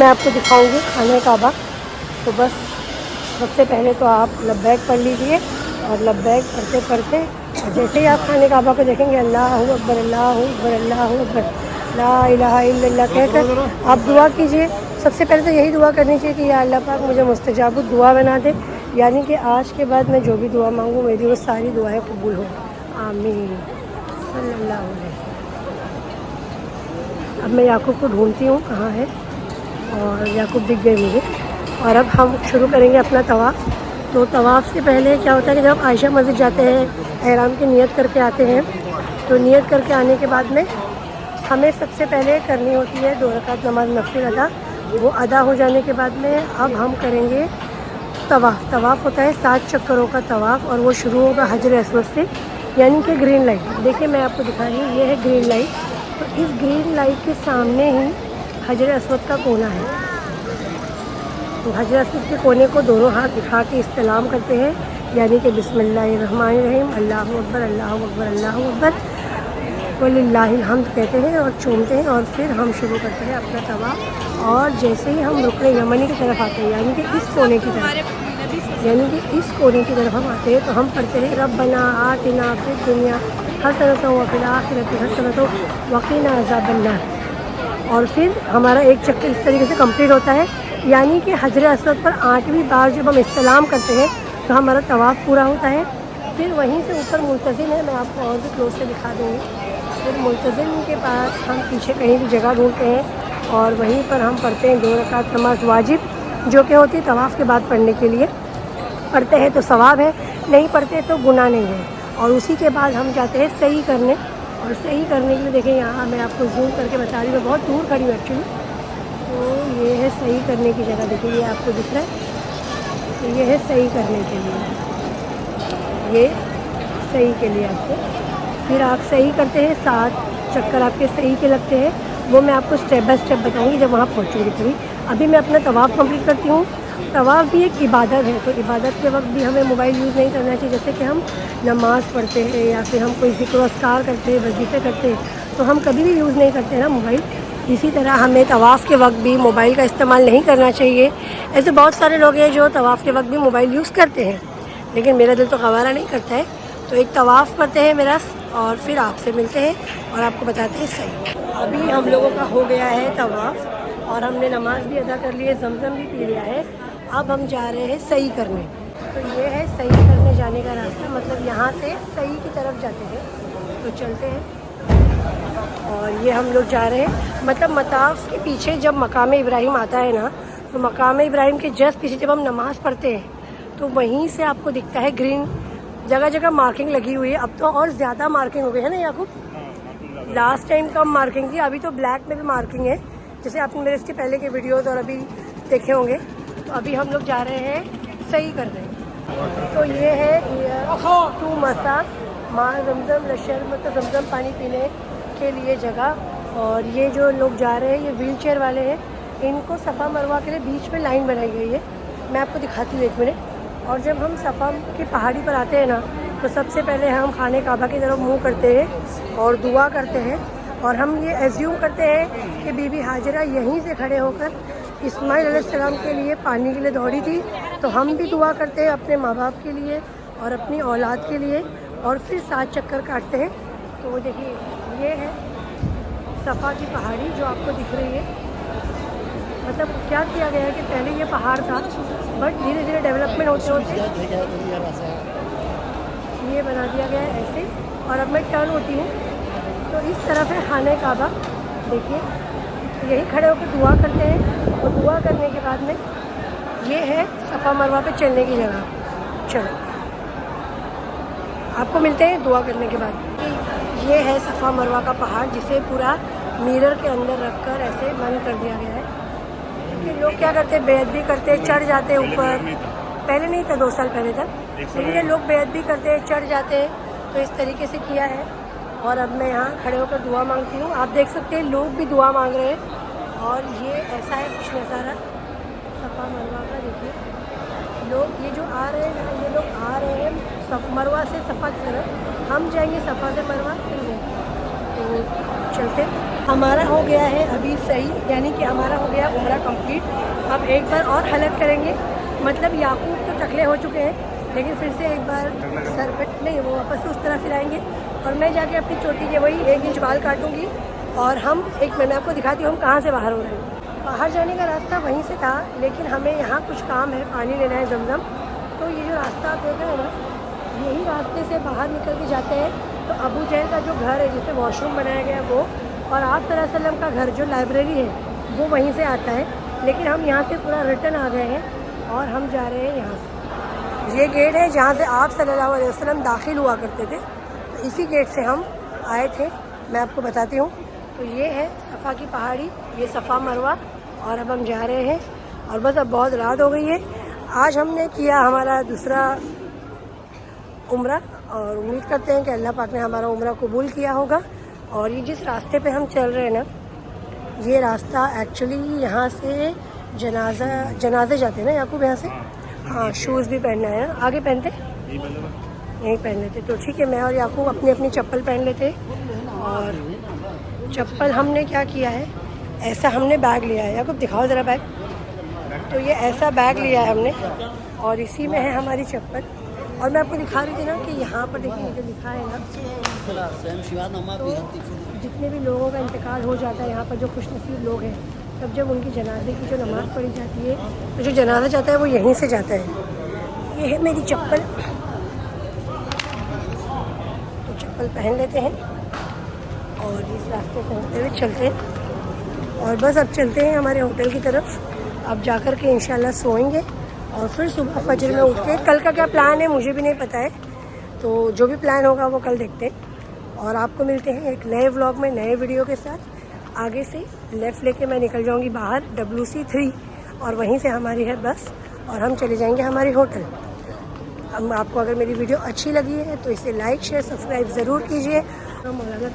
मैं आपको दिखाऊंगी खाने काबा। तो बस सबसे पहले तो आप लब्बैक पढ़ लीजिए और लब्बैक पढ़ते पढ़ते और जैसे ही आप खाने काबा को देखेंगे अल्लाहु अकबर अल्लाहु अकबर अल्लाहु अकबर ला इलाहा इल्लल्लाह कहकर आप दुआ कीजिए। सबसे पहले तो यही दुआ करनी चाहिए कि या अल्लाह पाक मुझे मुस्तजाब दुआ बना दे, यानी कि आज के बाद मैं जो भी दुआ मांगूँ मेरी वो सारी दुआएं कबूल हो। आमीन सल्लल्लाहु अलैहि। अब मैं याकूब को ढूंढती हूँ कहाँ है, और याकूब दिख गए मुझे। और अब हम शुरू करेंगे अपना तवाफ़। तो तवाफ़ से पहले क्या होता है कि जब आयशा मस्जिद जाते हैं, एहराम की नियत करके आते हैं, तो नियत करके आने के बाद में हमें सबसे पहले करनी होती है 2 रकात नमाज नफिल अदा। वो अदा हो जाने के बाद में अब हम करेंगे तवाफ़। तवाफ़ होता है 7 चक्करों का तवाफ़, और वो शुरू होगा हजर अस्वद से, यानी कि ग्रीन लाइट। देखिए मैं आपको दिखा रही हूँ, ये है ग्रीन लाइट। तो इस ग्रीन लाइट के सामने ही हजर अस्वद का कोना है। तो हजर अस्वद के कोने को दोनों हाथ दिखा के इस्तेलाम करते हैं, यानी कि बिस्मिल्लाहिर्रहमानिर्रहीम अल्लाहु अकबर अल्लाहु अकबर अल्लाहु अकबर वलिल्लाहिल हम्द कहते हैं और चूमते हैं। और फिर हम शुरू करते हैं अपना तवाफ़। और जैसे ही हम रुकने यमनी की तरफ आते हैं, यानी कि इस कोने की तरफ हम आते हैं, तो हम पढ़ते हैं रब्बना आतिना फिद दुनिया हसनतन व फिल आखिरति हसनतन वक़िना अज़ाबन्नार। और फिर हमारा एक चक्कर इस तरीके से कंप्लीट होता है, यानी कि हजर अस्वद पर 8वीं बार जब हम इस्तेलाम करते हैं तो हमारा तवाफ़ पूरा होता है। फिर वहीं से ऊपर मुल्तज़िम है, मैं आपको और भी क्लोज से दिखा दूँगी। फिर मुल्तज़िम के पास हम पीछे कहीं भी जगह ढूंढते हैं और वहीं पर हम पढ़ते हैं 2 रकात नमाज वाजिब, जो कि होती है तवाफ़ के बाद पढ़ने के लिए। पढ़ते हैं तो सवाब है, नहीं पढ़ते तो गुनाह नहीं है। और उसी के बाद हम जाते हैं सही करने। और सही करने के लिए देखें यहाँ मैं आपको जूम करके बता रही हूँ, मैं बहुत दूर खड़ी हूँ एक्चुअली। तो ये है सही करने की जगह, देखिए ये आपको दिख रहा है। तो ये है सही करने के लिए, ये सही के लिए आपको। फिर आप सही करते हैं, 7 चक्कर आपके सही के लगते हैं। वो मैं आपको स्टेप बाय स्टेप बताऊंगी जब वहाँ पहुँचूँगी तभी। अभी मैं अपना तवाफ़ कंप्लीट करती हूँ। तवाफ़ भी एक इबादत है, तो इबादत के वक्त भी हमें मोबाइल यूज़ नहीं करना चाहिए। जैसे कि हम नमाज़ पढ़ते हैं या फिर हम कोई ज़िक्र अस्कार करते हैं, वजीफ़े करते हैं, तो हम कभी भी यूज़ नहीं करते ना मोबाइल। इसी तरह हमें तवाफ़ के वक्त भी मोबाइल का इस्तेमाल नहीं करना चाहिए। ऐसे बहुत सारे लोग हैं जो तवाफ़ के वक्त भी मोबाइल यूज़ करते हैं, लेकिन मेरा दिल तो गवारा नहीं करता है। तो एक तवाफ़ करते हैं मेरा, और फिर आपसे मिलते हैं और आपको बताते हैं सही। अभी हम लोगों का हो गया है तवाफ़ और हमने नमाज़ भी अदा कर ली है, ज़मज़म भी पी लिया है। अब हम जा रहे हैं सही करने। तो ये है सही करने जाने का रास्ता, मतलब यहाँ से सही की तरफ जाते हैं। तो चलते हैं और ये हम लोग जा रहे हैं, मतलब मताफ़ के पीछे जब मकाम इब्राहिम आता है ना, तो मकाम इब्राहिम के जस्ट पीछे जब हम नमाज़ पढ़ते हैं तो वहीं से आपको दिखता है ग्रीन, जगह जगह मार्किंग लगी हुई है। अब तो और ज़्यादा मार्किंग हो गई है ना याकूब, लास्ट टाइम कम मार्किंग थी, अभी तो ब्लैक में भी मार्किंग है, जैसे आपने मेरे इसके पहले के वीडियोस और अभी देखे होंगे। तो अभी हम लोग जा रहे हैं सही करने। तो ये है टू मसा माँ जमजम लशर, मतलब जमजम पानी पीने के लिए जगह। और ये जो लोग जा रहे हैं ये व्हील चेयर वाले हैं, इनको सफ़ा मरवा के लिए बीच में लाइन बनाई गई है। मैं आपको दिखाती हूँ 1 मिनट। और जब हम सफ़ा की पहाड़ी पर आते हैं ना, तो सबसे पहले हम खाने काबा की तरफ मुँह करते हैं और दुआ करते हैं। और हम ये एज्यूम करते हैं कि बीबी हाजरा यहीं से खड़े होकर इस्माइल अलैहिस्सलाम के लिए पानी के लिए दौड़ी थी। तो हम भी दुआ करते हैं अपने माँ बाप के लिए और अपनी औलाद के लिए, और फिर 7 चक्कर काटते हैं। तो वो देखिए ये है सफ़ा की पहाड़ी जो आपको दिख रही है। मतलब क्या किया गया है कि पहले ये पहाड़ था, बट धीरे धीरे डेवलपमेंट होते होते ये बना दिया गया है ऐसे। और अब मैं टर्न होती हूँ तो इस तरफ है खाने काबा, देखिए यही खड़े होकर दुआ करते हैं। और दुआ करने के बाद में ये है सफ़ा मरवा पे चलने की जगह। चलो आपको मिलते हैं दुआ करने के बाद। ये है सफ़ा मरवा का पहाड़, जिसे पूरा मिरर के अंदर रखकर ऐसे बंद कर दिया गया है। क्योंकि लोग क्या करते हैं, बेअदबी भी करते हैं, चढ़ जाते हैं ऊपर। पहले नहीं था, 2 साल पहले तक, लेकिन ये लोग बेअदबी भी करते हैं, चढ़ जाते हैं। तो इस तरीके से किया है। और अब मैं यहाँ खड़े होकर दुआ मांगती हूँ। आप देख सकते हैं लोग भी दुआ मांग रहे हैं। और ये ऐसा है कुछ नज़ारा सफ़ा मरवा का। देखिए लोग ये जो आ रहे हैं ना, ये लोग आ रहे हैं मरवा से सफ़ा की तरफ, हम जाएंगे सफ़ा से मरवा फिर। तो अब चलते। हमारा हो गया है अभी सही, यानी कि हमारा हो गया उम्रा कंप्लीट। अब एक बार और हलक करेंगे, मतलब याकूब तो टकले हो चुके हैं, लेकिन फिर से एक बार सर पे नहीं, वो वापस से उस तरह फिराएंगे और मैं जाके अपनी चोटी के वही 1 इंच बाल काटूंगी। और हम एक मैं आपको दिखाती हूँ हम कहाँ से बाहर हो रहे हैं। बाहर जाने का रास्ता वहीं से था, लेकिन हमें यहाँ कुछ काम है, पानी लेना है जमजम। तो ये जो रास्ता आप देख रहे हैं ना, यही रास्ते से बाहर निकल के जाते हैं तो अबू जहल का जो घर है जिसे वॉशरूम बनाया गया वो, और आप सल्लल्लाहु अलैहि वसल्लम का घर जो लाइब्रेरी है वो वहीं से आता है। लेकिन हम यहाँ से पूरा रिटर्न आ गए हैं और हम जा रहे हैं यहाँ से। ये गेट है जहाँ से आप सल्लल्लाहु अलैहि वसल्लम दाखिल हुआ करते थे, तो इसी गेट से हम आए थे। मैं आपको बताती हूँ। तो ये है सफ़ा की पहाड़ी, ये सफ़ा मरवा, और अब हम जा रहे हैं। और बस अब बहुत रात हो गई है। आज हमने किया हमारा दूसरा उम्रा, और उम्मीद करते हैं कि अल्लाह पाक ने हमारा उम्रा कबूल किया होगा। और ये जिस रास्ते पे हम चल रहे हैं ना, ये रास्ता एक्चुअली यहाँ से जनाजे जाते हैं ना याकूब, यहाँ से। हाँ, शूज़ भी पहनना है ना, आगे पहनते यहीं पहन लेते। तो ठीक है, मैं और याकूब अपनी अपनी चप्पल पहन लेते। और चप्पल हमने क्या किया है, ऐसा हमने बैग लिया है। याकूब दिखाओ ज़रा बैग। तो ये ऐसा बैग लिया है हमने, और इसी में है हमारी चप्पल। और मैं आपको दिखा रही थी ना कि यहाँ पर देखिए जो लिखा है ना, तो जितने भी लोगों का इंतकाल हो जाता है यहाँ पर, जो खुशनसीब लोग हैं, तब जब उनकी जनाजे की जो नमाज़ पढ़ी जाती है, तो जो जनाजा जाता है वो यहीं से जाता है। ये है मेरी चप्पल, तो चप्पल पहन लेते हैं और इस रास्ते से होते हुए चलते हैं। और बस अब चलते हैं हमारे होटल की तरफ। अब जाकर के इंशाल्लाह सोएंगे और फिर सुबह फजर में उठ के, कल का क्या प्लान है मुझे भी नहीं पता है, तो जो भी प्लान होगा वो कल देखते हैं। और आपको मिलते हैं एक नए व्लॉग में नए वीडियो के साथ। आगे से लेफ़्ट लेके मैं निकल जाऊंगी बाहर WC3, और वहीं से हमारी है बस, और हम चले जाएंगे हमारे होटल। अब आपको अगर मेरी वीडियो अच्छी लगी है तो इसे लाइक शेयर सब्सक्राइब ज़रूर कीजिए। मौलाना